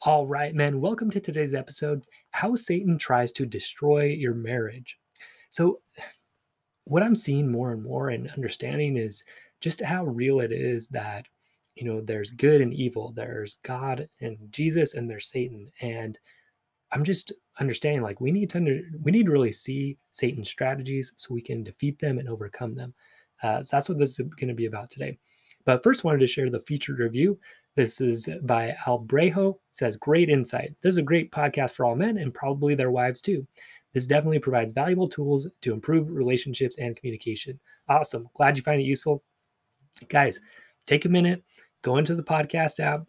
All right, man. Welcome to today's episode, How Satan Tries to Destroy Your Marriage. So, what I'm seeing more and more and understanding is just how real it is that, there's good and evil. There's God and Jesus, and there's Satan. And I'm just understanding like we need to really see Satan's strategies so we can defeat them and overcome them. So that's what this is going to be about today. But first, wanted to share the featured review. This is by Albrejo. It says, "Great insight. This is a great podcast for all men and probably their wives too. This definitely provides valuable tools to improve relationships and communication." Awesome. Glad you find it useful, guys. Take a minute, go into the podcast app,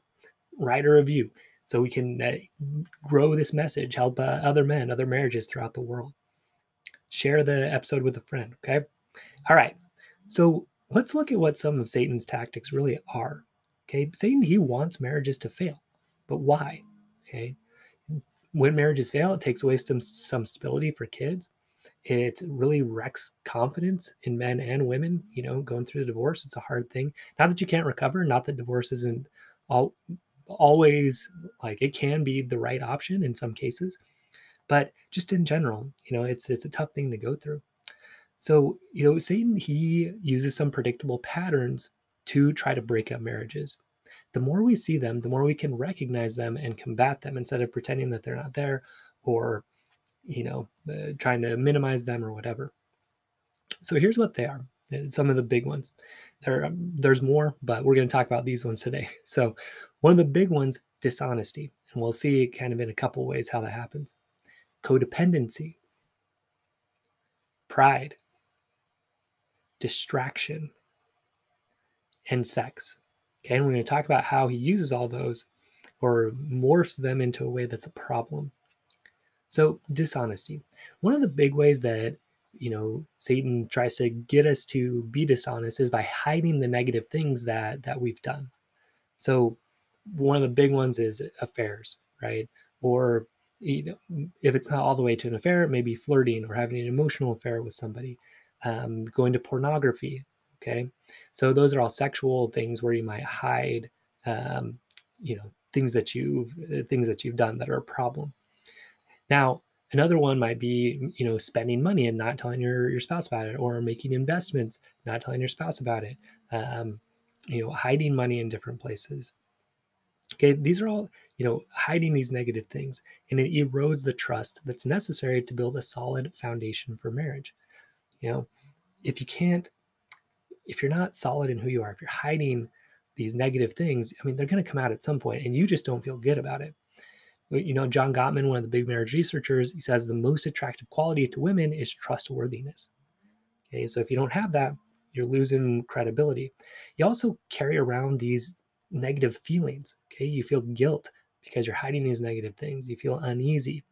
write a review so we can grow this message, help other men, other marriages throughout the world. Share the episode with a friend, okay? All right, so let's look at what some of Satan's tactics really are. Okay, Satan, he wants marriages to fail, but why? Okay, when marriages fail, it takes away some stability for kids. It really wrecks confidence in men and women. Going through the divorce, it's a hard thing. Not that you can't recover, not that divorce isn't all always, like, it can be the right option in some cases, but just in general, it's a tough thing to go through. So, Satan, he uses some predictable patterns to try to break up marriages. The more we see them, the more we can recognize them and combat them instead of pretending that they're not there, or trying to minimize them or whatever. So here's what they are. Some of the big ones. There's more, but we're going to talk about these ones today. So one of the big ones, dishonesty. And we'll see kind of in a couple of ways how that happens. Codependency, pride, distraction, and sex. Okay, and we're going to talk about how he uses all those or morphs them into a way that's a problem. So dishonesty. One of the big ways that Satan tries to get us to be dishonest is by hiding the negative things that we've done. So one of the big ones is affairs, right? Or if it's not all the way to an affair, maybe flirting or having an emotional affair with somebody, going to pornography. Okay, so those are all sexual things where you might hide, things that you've done that are a problem. Now, another one might be, spending money and not telling your spouse about it, or making investments, not telling your spouse about it, hiding money in different places. Okay, these are all, hiding these negative things, and it erodes the trust that's necessary to build a solid foundation for marriage. If you're not solid in who you are, if you're hiding these negative things, they're going to come out at some point, and you just don't feel good about it. John Gottman, one of the big marriage researchers, he says the most attractive quality to women is trustworthiness. Okay, so if you don't have that, you're losing credibility. You also carry around these negative feelings. Okay, you feel guilt because you're hiding these negative things. You feel uneasy.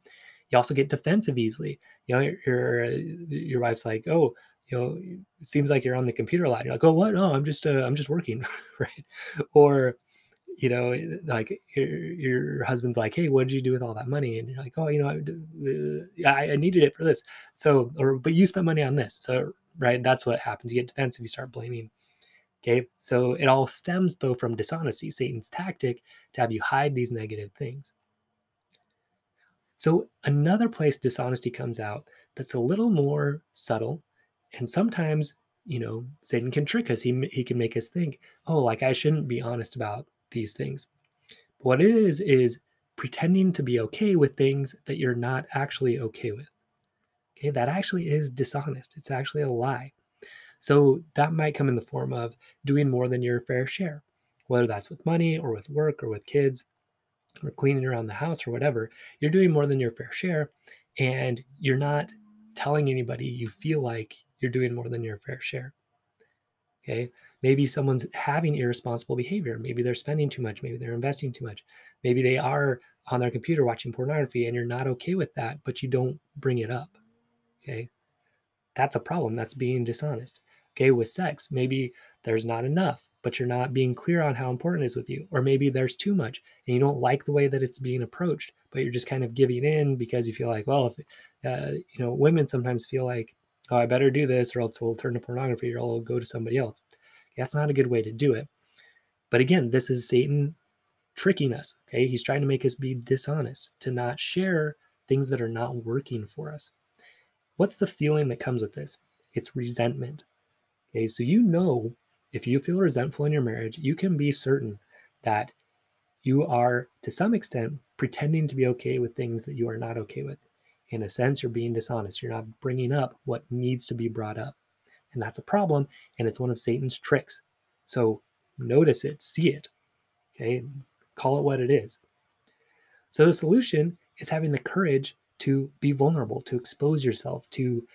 You also get defensive easily. Your wife's like, "Oh, it seems like you're on the computer a lot." You're like, "Oh, what? No, I'm just working," right? Or like your husband's like, "Hey, what did you do with all that money?" And you're like, "Oh, I needed it for this." So, but you spent money on this. So, right, that's what happens. You get defensive, you start blaming. Okay, so it all stems though from dishonesty, Satan's tactic to have you hide these negative things. So another place dishonesty comes out that's a little more subtle, and sometimes, Satan can trick us. He can make us think, "Oh, like I shouldn't be honest about these things." But what it is pretending to be okay with things that you're not actually okay with. Okay, that actually is dishonest. It's actually a lie. So that might come in the form of doing more than your fair share, whether that's with money or with work or with kids or cleaning around the house or whatever. You're doing more than your fair share, and you're not telling anybody you feel like you're doing more than your fair share. Okay, maybe someone's having irresponsible behavior. Maybe they're spending too much. Maybe they're investing too much. Maybe they are on their computer watching pornography, and you're not okay with that, but you don't bring it up. Okay, that's a problem. That's being dishonest. Okay, with sex, maybe there's not enough, but you're not being clear on how important it is with you. Or maybe there's too much and you don't like the way that it's being approached, but you're just kind of giving in because you feel like, well, if women sometimes feel like, "Oh, I better do this or else it'll turn to pornography or I'll go to somebody else." That's not a good way to do it. But again, this is Satan tricking us. Okay, he's trying to make us be dishonest, to not share things that are not working for us. What's the feeling that comes with this? It's resentment. Okay, so if you feel resentful in your marriage, you can be certain that you are, to some extent, pretending to be okay with things that you are not okay with. In a sense, you're being dishonest. You're not bringing up what needs to be brought up. And that's a problem, and it's one of Satan's tricks. So notice it, see it, okay? Call it what it is. So the solution is having the courage to be vulnerable, to expose yourself, to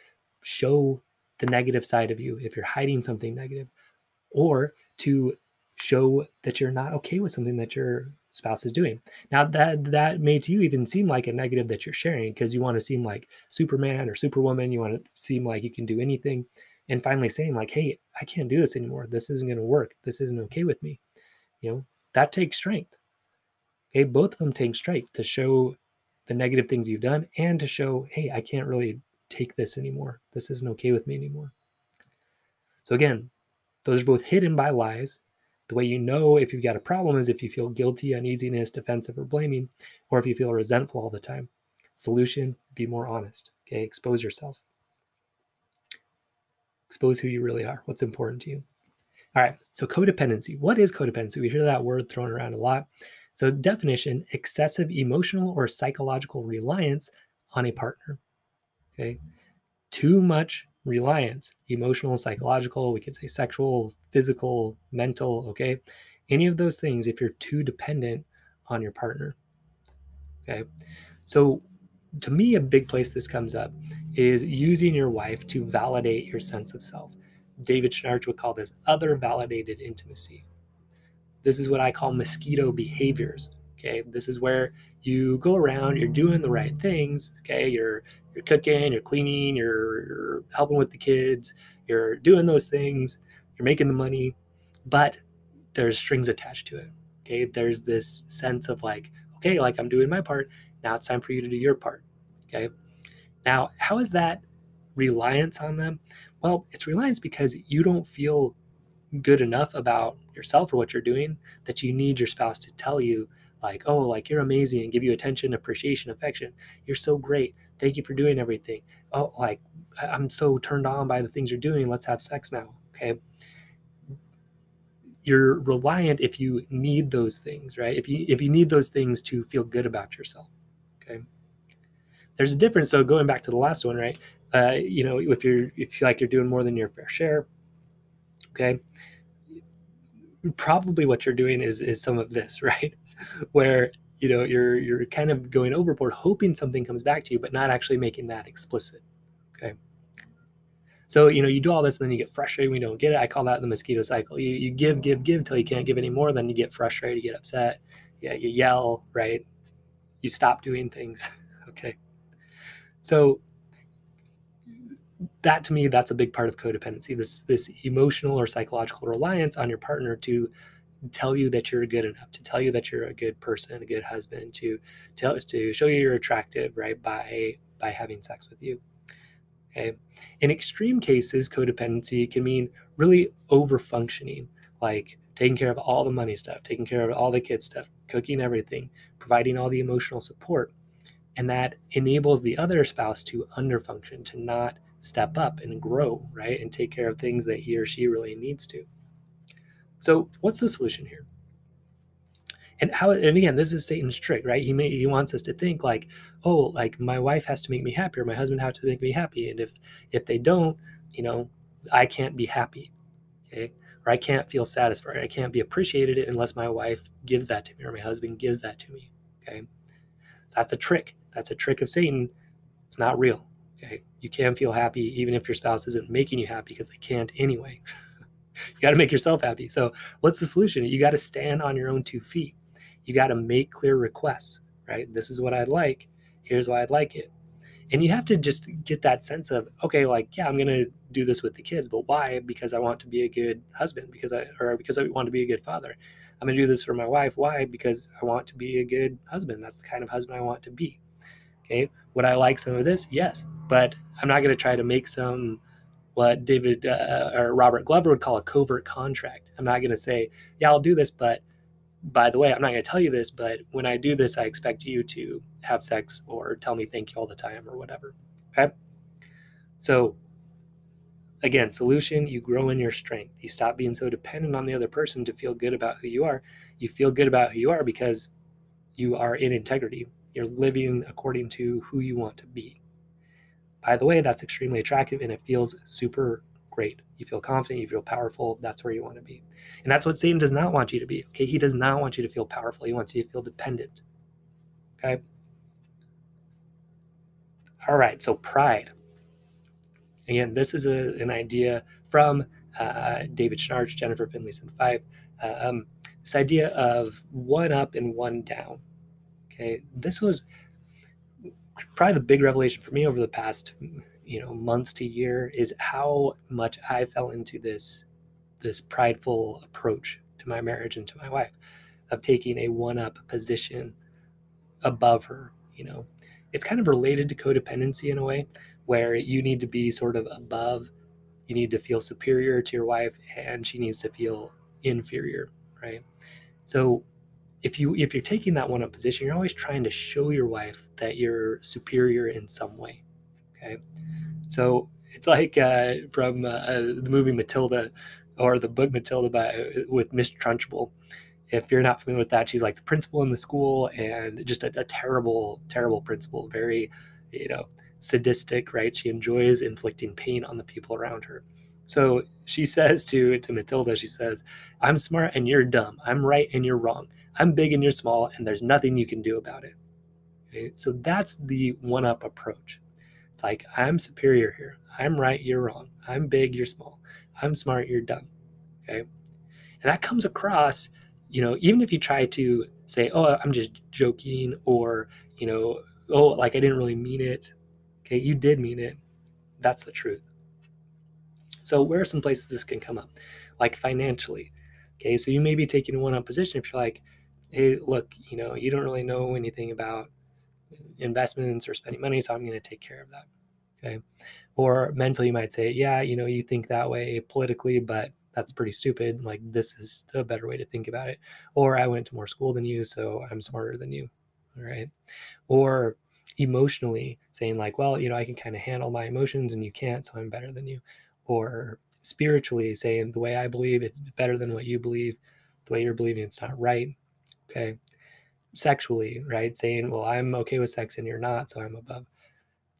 show the negative side of you if you're hiding something negative, or to show that you're not okay with something that your spouse is doing. Now that may to you even seem like a negative that you're sharing because you want to seem like Superman or Superwoman. You want to seem like you can do anything. And finally saying like, hey, I can't do this anymore. This isn't going to work. This isn't okay with me. That takes strength. Okay, both of them take strength to show the negative things you've done and to show, hey, I can't really take this anymore. This isn't okay with me anymore. So again, those are both hidden by lies. The way you know if you've got a problem is if you feel guilty, uneasiness, defensive, or blaming, or if you feel resentful all the time. Solution, be more honest. Okay, expose yourself. Expose who you really are, what's important to you. All right, so codependency. What is codependency? We hear that word thrown around a lot. So definition, excessive emotional or psychological reliance on a partner. Okay, too much reliance, emotional, psychological, we could say sexual, physical, mental, okay? Any of those things if you're too dependent on your partner, okay? So to me, a big place this comes up is using your wife to validate your sense of self. David Schnarch would call this other validated intimacy. This is what I call mosquito behaviors. Okay, this is where you go around, you're doing the right things. Okay, you're cooking, you're cleaning, you're helping with the kids, you're doing those things, you're making the money, but there's strings attached to it. Okay, there's this sense of like, okay, like I'm doing my part, now it's time for you to do your part. Okay, now how is that reliance on them? Well, it's reliance because you don't feel good enough about yourself or what you're doing that you need your spouse to tell you like, oh, like you're amazing, and give you attention, appreciation, affection. You're so great. Thank you for doing everything. Oh, like I'm so turned on by the things you're doing. Let's have sex now. Okay. You're reliant if you need those things, right? If you need those things to feel good about yourself. Okay. There's a difference. So going back to the last one, right? If you feel like you're doing more than your fair share, okay, probably what you're doing is some of this, right? Where you're kind of going overboard, hoping something comes back to you, but not actually making that explicit. Okay. So you do all this, and then you get frustrated when you don't get it. I call that the mosquito cycle. You give till you can't give anymore. Then you get frustrated, you get upset. Yeah, you yell, right? You stop doing things. Okay. So that to me, that's a big part of codependency. This emotional or psychological reliance on your partner to tell you that you're good enough, to tell you that you're a good person, a good husband, to show you you're attractive, right, by having sex with you. Okay. In extreme cases, codependency can mean really over functioning, like taking care of all the money stuff, taking care of all the kids stuff, cooking everything, providing all the emotional support. And that enables the other spouse to underfunction, to not step up and grow, right, and take care of things that he or she really needs to. So what's the solution here? And again, this is Satan's trick, right? He wants us to think like, oh, like my wife has to make me happy, or my husband has to make me happy. And if they don't, I can't be happy. Okay. Or I can't feel satisfied. I can't be appreciated unless my wife gives that to me, or my husband gives that to me. Okay. So that's a trick. That's a trick of Satan. It's not real. Okay. You can feel happy even if your spouse isn't making you happy, because they can't anyway. You got to make yourself happy. So what's the solution? You got to stand on your own 2 feet. You got to make clear requests, right? This is what I'd like. Here's why I'd like it. And you have to just get that sense of, okay, like, yeah, I'm going to do this with the kids, but why? Because I want to be a good husband, because I want to be a good father. I'm going to do this for my wife. Why? Because I want to be a good husband. That's the kind of husband I want to be. Okay. Would I like some of this? Yes. But I'm not going to try to make some, what David or Robert Glover would call a covert contract. I'm not going to say, yeah, I'll do this, but by the way, I'm not going to tell you this, but when I do this, I expect you to have sex or tell me thank you all the time or whatever. Okay. So again, solution, you grow in your strength. You stop being so dependent on the other person to feel good about who you are. You feel good about who you are because you are in integrity. You're living according to who you want to be. By the way, that's extremely attractive and it feels super great. You feel confident, you feel powerful. That's where you want to be. And that's what Satan does not want you to be. Okay. He does not want you to feel powerful. He wants you to feel dependent. Okay. All right. So pride. Again, this is an idea from David Schnarch, Jennifer Finlayson 5. This idea of one up and one down. Okay. This was probably the big revelation for me over the past months to year is how much I fell into this prideful approach to my marriage and to my wife of taking a one-up position above her. It's kind of related to codependency in a way where you need to be sort of above, you need to feel superior to your wife and she needs to feel inferior, right? So if you're taking that one up position, you're always trying to show your wife that you're superior in some way. Okay, so it's like from the movie Matilda or the book Matilda with Miss Trunchbull. If you're not familiar with that, she's like the principal in the school and just a terrible, terrible principal. Very, sadistic, right? She enjoys inflicting pain on the people around her. So she says to Matilda, she says, "I'm smart and you're dumb. I'm right and you're wrong. I'm big and you're small, and there's nothing you can do about it." Okay? So that's the one-up approach. It's like, I'm superior here. I'm right, you're wrong. I'm big, you're small. I'm smart, you're dumb. Okay? And that comes across, even if you try to say, "Oh, I'm just joking," or, "Oh, like I didn't really mean it." Okay, you did mean it. That's the truth. So where are some places this can come up? Like financially. Okay, so you may be taking a one-up position if you're like, "Hey, look, you don't really know anything about investments or spending money, so I'm going to take care of that." Okay. Or mentally, you might say, "Yeah, you think that way politically, but that's pretty stupid. Like, this is a better way to think about it." Or, "I went to more school than you, so I'm smarter than you." All right. Or emotionally saying, like, "Well, I can kind of handle my emotions and you can't, so I'm better than you." Or spiritually saying, "The way I believe, it's better than what you believe. The way you're believing, it's not right." Okay. Sexually, right? Saying, "Well, I'm okay with sex and you're not, so I'm above."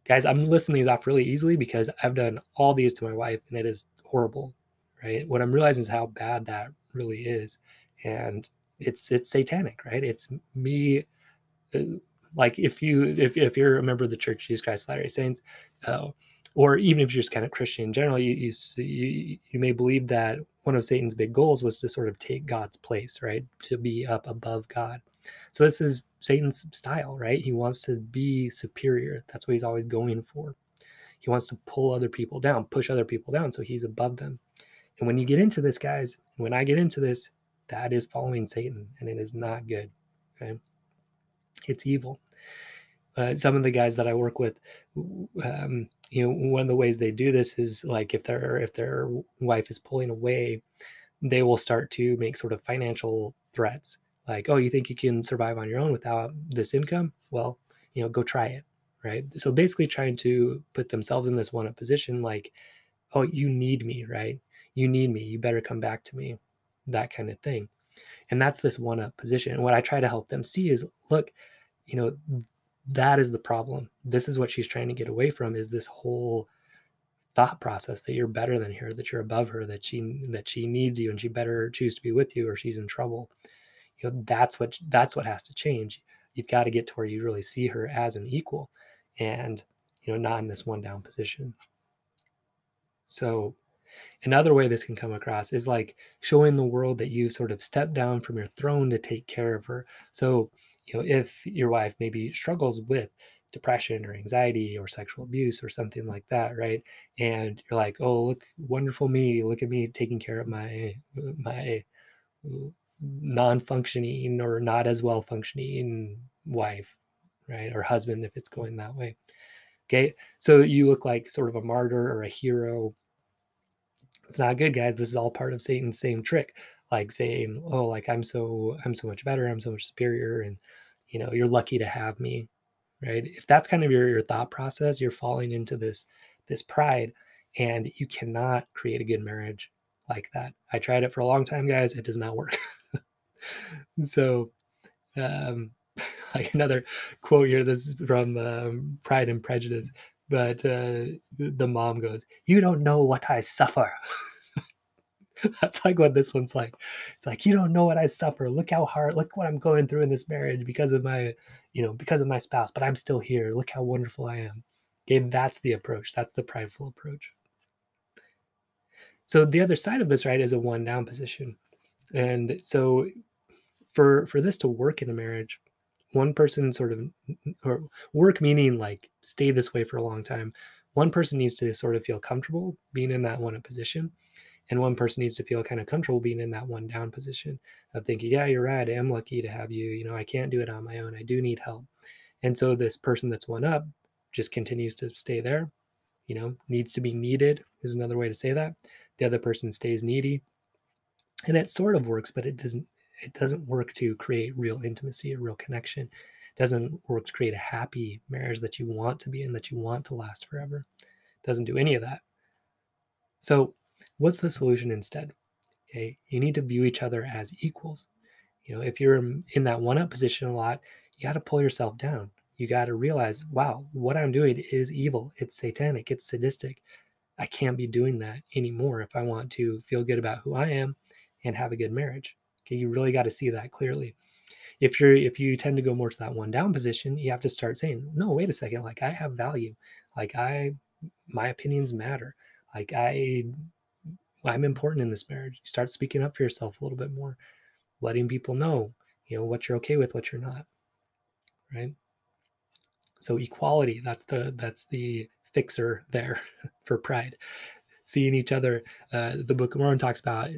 Guys, I'm listing these off really easily because I've done all these to my wife and it is horrible, right? What I'm realizing is how bad that really is. And it's satanic, right? It's me. uh, like if you're a member of the Church of Jesus Christ of Latter-day Saints, uh, or even if you're just kind of Christian in general, you may believe that one of Satan's big goals was to sort of take God's place, right? To be up above God. So this is Satan's style, right? He wants to be superior. That's what he's always going for. He wants to pull other people down, push other people down, so he's above them. And when you get into this, guys, when I get into this, that is following Satan, and it is not good. Okay, it's evil. Some of the guys that I work with, one of the ways they do this is like if their wife is pulling away, they will start to make sort of financial threats, like, "Oh, you think you can survive on your own without this income? Well, go try it." Right? So basically, trying to put themselves in this one-up position, like, "Oh, you need me, right? You need me. You better come back to me," that kind of thing. And that's this one-up position. And what I try to help them see is, look, you know, that is the problem. This is what she's trying to get away from, is this whole thought process that you're better than her, that you're above her, that she needs you and she better choose to be with you or she's in trouble. That's what has to change. You've got to get to where you really see her as an equal and not in this one down position. So another way this can come across is like showing the world that you sort of stepped down from your throne to take care of her. So, if your wife maybe struggles with depression or anxiety or sexual abuse or something like that, right? And you're like, "Oh, look, wonderful me. Look at me taking care of my non-functioning or not as well functioning wife, right? Or husband, if it's going that way." Okay. So you look like sort of a martyr or a hero. It's not good, guys. This is all part of Satan's same trick. like saying, oh, like I'm so much better, I'm so much superior, and you're lucky to have me, right? If that's kind of your thought process, you're falling into this pride, and you cannot create a good marriage like that. I tried it for a long time, guys. It does not work. So, um, like another quote here, this is from Pride and Prejudice, but the mom goes, "You don't know what I suffer." That's like what this one's like. It's like, you don't know what I suffer. Look how hard, look what I'm going through in this marriage because of my, because of my spouse, but I'm still here. Look how wonderful I am. Okay, that's the approach. That's the prideful approach. So the other side of this, right, is a one down position. And so for this to work in a marriage, one person sort of, or work meaning like stay this way for a long time, one person needs to sort of feel comfortable being in that one up position, and one person needs to feel kind of comfortable being in that one down position of thinking, yeah, you're right, I am lucky to have you, I can't do it on my own, I do need help. And so this person that's one up just continues to stay there, needs to be needed is another way to say that. The other person stays needy, and it sort of works, but it doesn't work to create real intimacy, a real connection. It doesn't work to create a happy marriage that you want to be in, that you want to last forever. It doesn't do any of that. So what's the solution instead? Okay, you need to view each other as equals. If you're in that one up position a lot, you got to pull yourself down. You got to realize, wow, what I'm doing is evil. It's satanic. It's sadistic. I can't be doing that anymore if I want to feel good about who I am and have a good marriage. Okay, you really got to see that clearly. If you tend to go more to that one down position, you have to start saying, no, wait a second, like I have value. Like my opinions matter. Like I'm important in this marriage. You start speaking up for yourself a little bit more, letting people know, what you're okay with, what you're not, right? So equality, that's the fixer there for pride. Seeing each other, the Book of Mormon talks about,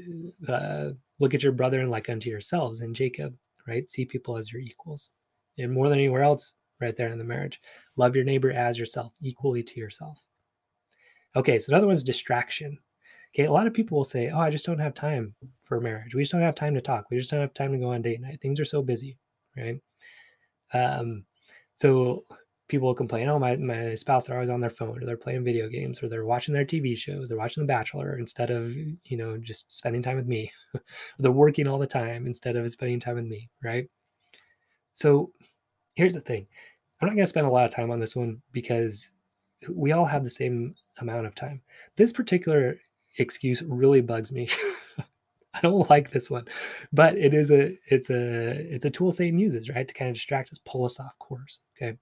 look at your brother and like unto yourselves in Jacob, right? See people as your equals. And more than anywhere else, right there in the marriage, love your neighbor as yourself, equally to yourself. Okay, so another one's distraction. Okay, a lot of people will say, oh, I just don't have time for marriage. We just don't have time to talk. We just don't have time to go on date night. Things are so busy, right? Um, so people will complain, oh, my spouse, they're always on their phone, or they're playing video games, or they're watching their TV shows, they're watching The Bachelor instead of, just spending time with me. They're working all the time instead of spending time with me, right? So here's the thing. I'm not going to spend a lot of time on this one because we all have the same amount of time. This particular excuse really bugs me. I don't like this one, but it's a tool Satan uses, right, to kind of distract us, pull us off course. Okay,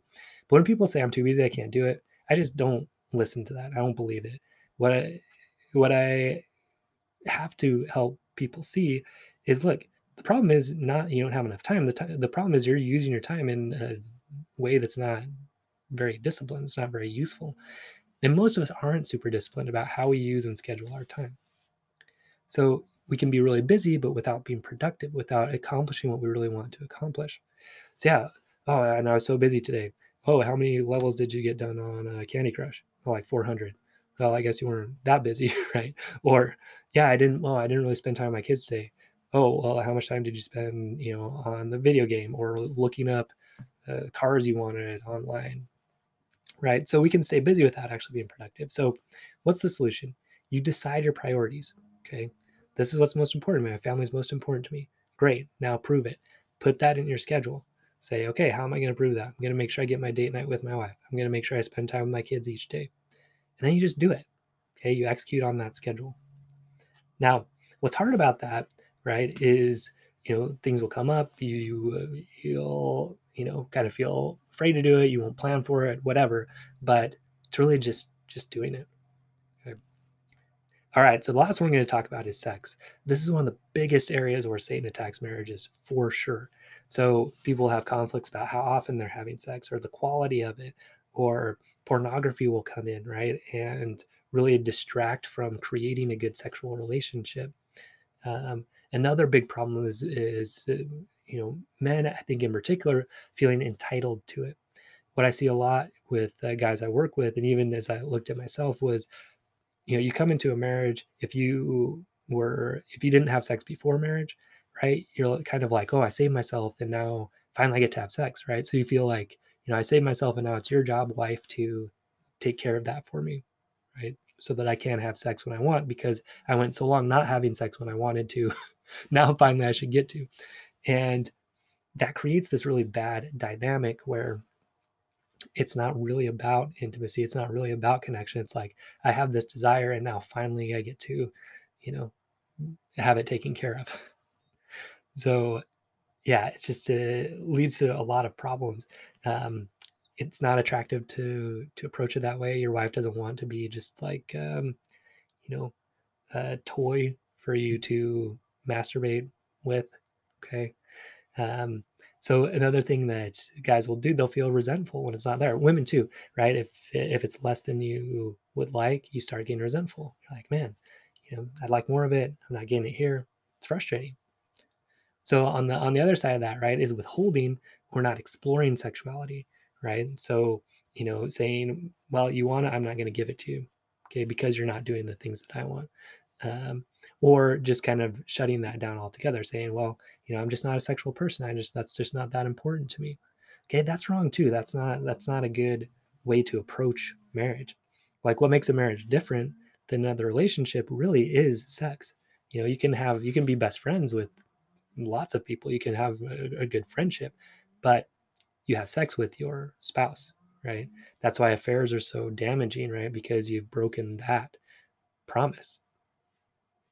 but when people say I'm too busy, I can't do it, I just don't listen to that. I don't believe it. What I have to help people see is, look, the problem is not you don't have enough time. The problem is you're using your time in a way that's not very disciplined. It's not very useful, and most of us aren't super disciplined about how we use and schedule our time. So we can be really busy, but without being productive, without accomplishing what we really want to accomplish. So yeah, oh, and I was so busy today. Oh, how many levels did you get done on Candy Crush? Oh, like 400. Well, I guess you weren't that busy, right? Or yeah, I didn't really spend time with my kids today. Oh, well, how much time did you spend, on the video game or looking up cars you wanted online, right? So we can stay busy without actually being productive. So what's the solution? You decide your priorities. Okay. This is what's most important. My family is most important to me. Great. Now prove it. Put that in your schedule. Say, okay, how am I going to prove that? I'm going to make sure I get my date night with my wife. I'm going to make sure I spend time with my kids each day. And then you just do it. Okay. You execute on that schedule. Now, what's hard about that, right, is, things will come up. You'll, kind of feel afraid to do it. You won't plan for it, whatever. But it's really just doing it. Okay. All right. So the last one we're going to talk about is sex. This is one of the biggest areas where Satan attacks marriages for sure. So people have conflicts about how often they're having sex or the quality of it, or pornography will come in, right, and really distract from creating a good sexual relationship. Another big problem is men, I think in particular, feeling entitled to it. What I see a lot with guys I work with, and even as I looked at myself, was you come into a marriage, if you were, if you didn't have sex before marriage, right, you're kind of like, oh, I saved myself and now finally I get to have sex, right? So you feel like, I saved myself and now it's your job, wife, to take care of that for me, right? So that I can have sex when I want, because I went so long not having sex when I wanted to. Now finally I should get to. And that creates this really bad dynamic where it's not really about intimacy. It's not really about connection. It's like, I have this desire and now finally I get to, you know, have it taken care of. So yeah, it's just leads to a lot of problems. It's not attractive to approach it that way. Your wife doesn't want to be just like, you know, a toy for you to masturbate with. Okay. Um, so another thing that guys will do, they'll feel resentful when it's not there. Women too, right? If it's less than you would like, you start getting resentful. You're like, man, I'd like more of it. I'm not getting it here. It's frustrating. So on the other side of that, right, is withholding or not exploring sexuality, right? So, saying, well, you want it, I'm not going to give it to you, okay, because you're not doing the things that I want. Or just kind of shutting that down altogether, saying, well, I'm just not a sexual person. That's just not that important to me. Okay, that's wrong too. That's not a good way to approach marriage. Like, what makes a marriage different than another relationship really is sex. You can be best friends with lots of people. You can have a good friendship, but you have sex with your spouse, right? That's why affairs are so damaging, right? Because you've broken that promise.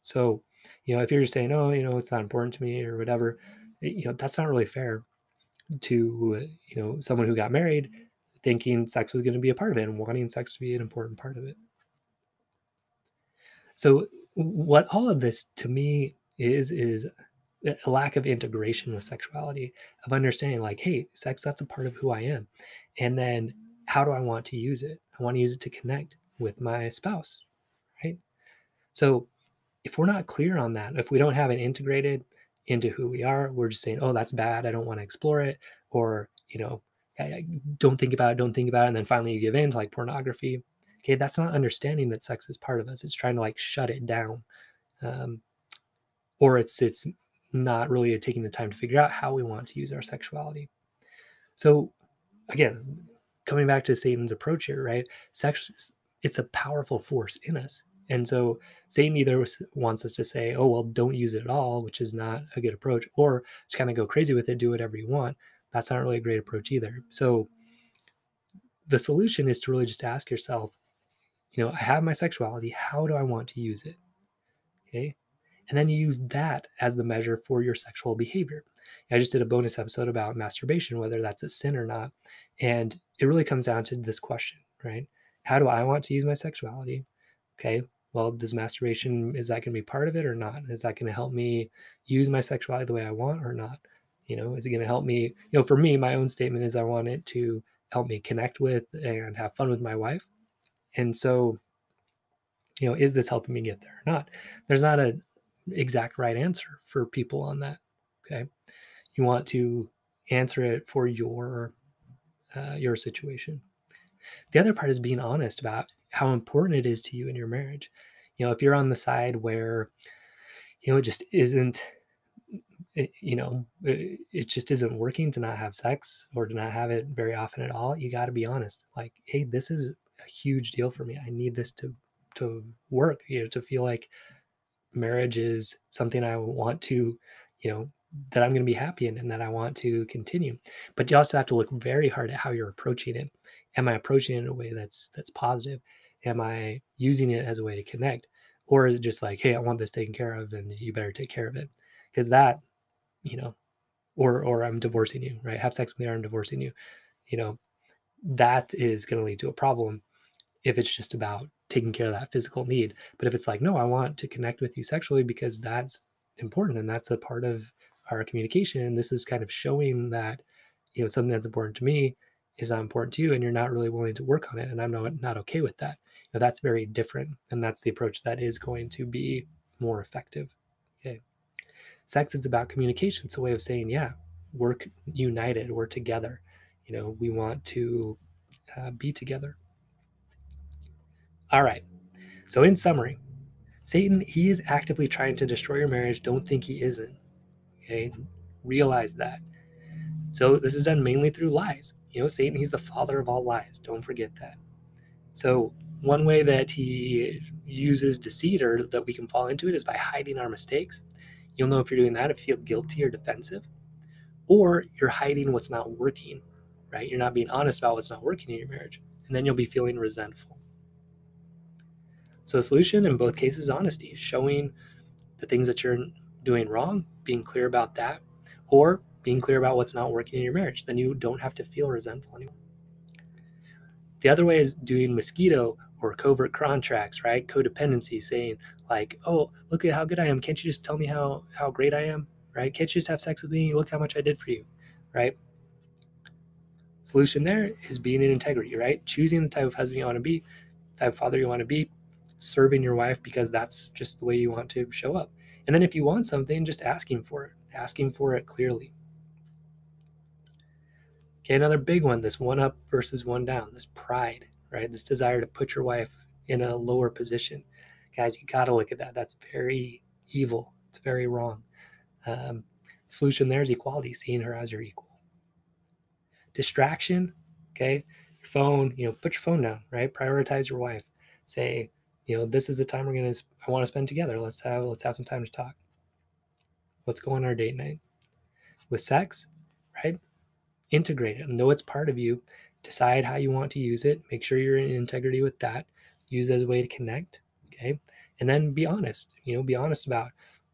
So, if you're just saying, oh, it's not important to me or whatever, that's not really fair to, someone who got married thinking sex was going to be a part of it and wanting sex to be an important part of it. So, what all of this to me is a lack of integration with sexuality, of understanding like, hey, sex, that's a part of who I am. And then how do I want to use it? I want to use it to connect with my spouse, right? So if we're not clear on that, if we don't have it integrated into who we are, we're just saying, oh, that's bad, I don't want to explore it. Or, don't think about it, don't think about it. And then finally you give in to like pornography. Okay, that's not understanding that sex is part of us. It's trying to like shut it down. Or it's not really taking the time to figure out how we want to use our sexuality. So again, coming back to Satan's approach here, right? Sex, it's a powerful force in us. And so Satan either wants us to say, oh, well, don't use it at all, which is not a good approach, or just kind of go crazy with it, do whatever you want. That's not really a great approach either. So the solution is to really just ask yourself, I have my sexuality. How do I want to use it? Okay. And then you use that as the measure for your sexual behavior. I just did a bonus episode about masturbation, whether that's a sin or not. And it really comes down to this question, right? How do I want to use my sexuality? Okay. Well, does masturbation, is that going to be part of it or not? Is that going to help me use my sexuality the way I want or not? Is it going to help me? For me, my own statement is I want it to help me connect with and have fun with my wife. And so, is this helping me get there or not? There's not an exact right answer for people on that. Okay. You want to answer it for your situation. The other part is being honest about how important it is to you in your marriage. If you're on the side where, it just isn't, it just isn't working to not have sex or to not have it very often at all, you got to be honest. Like, hey, this is a huge deal for me. I need this to work, to feel like marriage is something I want to, that I'm going to be happy in and that I want to continue. But you also have to look very hard at how you're approaching it. Am I approaching it in a way that's positive? Am I using it as a way to connect? Or is it just like, hey, I want this taken care of and you better take care of it? Because that, or I'm divorcing you, right? Have sex with me or I'm divorcing you. That is going to lead to a problem if it's just about taking care of that physical need. But if it's like, no, I want to connect with you sexually because that's important and that's a part of our communication, and this is kind of showing that, something that's important to me is not important to you, and you're not really willing to work on it, and I'm not okay with that. That's very different, and that's the approach that is going to be more effective. Okay. Sex is about communication. It's a way of saying, yeah, we're united, we're together. We want to be together. All right. So in summary, Satan, he is actively trying to destroy your marriage. Don't think he isn't. Okay, realize that. So this is done mainly through lies. Satan, he's the father of all lies. Don't forget that. So one way that he uses deceit, or that we can fall into it, is by hiding our mistakes. You'll know if you're doing that if you feel guilty or defensive, or you're hiding what's not working, right? You're not being honest about what's not working in your marriage, and then you'll be feeling resentful. So the solution in both cases is honesty, showing the things that you're doing wrong, being clear about that, or being clear about what's not working in your marriage. Then you don't have to feel resentful anymore. The other way is doing mosquito or covert contracts, right? Codependency, saying like, oh, look at how good I am. Can't you just tell me how great I am, right? Can't you just have sex with me? Look how much I did for you, right? Solution there is being in integrity, right? Choosing the type of husband you want to be, type of father you want to be, serving your wife because that's just the way you want to show up. And then if you want something, just asking for it clearly. Okay, another big one, this one up versus one down, this pride, right? This desire to put your wife in a lower position. Guys, you got to look at that. That's very evil. It's very wrong. Solution there is equality, seeing her as your equal. Distraction, okay? Your phone, put your phone down, right? Prioritize your wife. Say, this is the time I want to spend together. Let's have some time to talk. Let's go on our date night. With sex, right? Integrate it. Know it's part of you. Decide how you want to use it. Make sure you're in integrity with that. Use it as a way to connect. Okay. And then be honest. Be honest about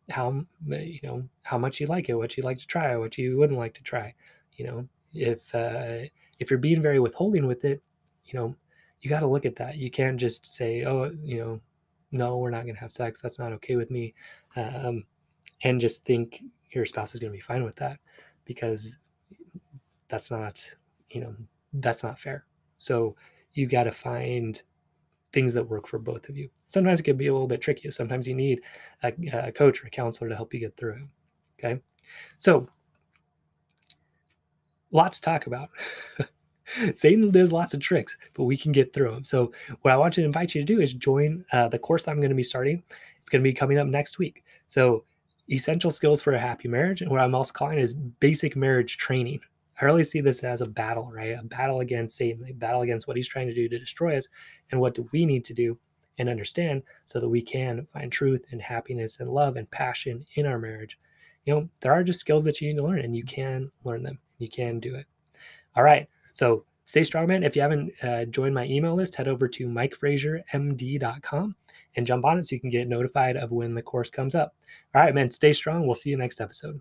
how much you like it, what you'd like to try, what you wouldn't like to try. If you're being very withholding with it, you got to look at that. You can't just say, oh, no, we're not going to have sex. That's not okay with me. And just think your spouse is going to be fine with that, because that's not fair. So you got to find things that work for both of you. Sometimes it can be a little bit tricky. Sometimes you need a coach or a counselor to help you get through it. Okay. So lots to talk about. Satan does lots of tricks, but we can get through them. So what I want to invite you to do is join the course I'm going to be starting. It's going to be coming up next week. So essential skills for a happy marriage. And what I'm also calling is basic marriage training. I really see this as a battle, right? A battle against Satan, a battle against what he's trying to do to destroy us. And what do we need to do and understand so that we can find truth and happiness and love and passion in our marriage? There are just skills that you need to learn, and you can learn them. You can do it. All right. So stay strong, man. If you haven't joined my email list, head over to mikefraziermd.com and jump on it so you can get notified of when the course comes up. All right, man. Stay strong. We'll see you next episode.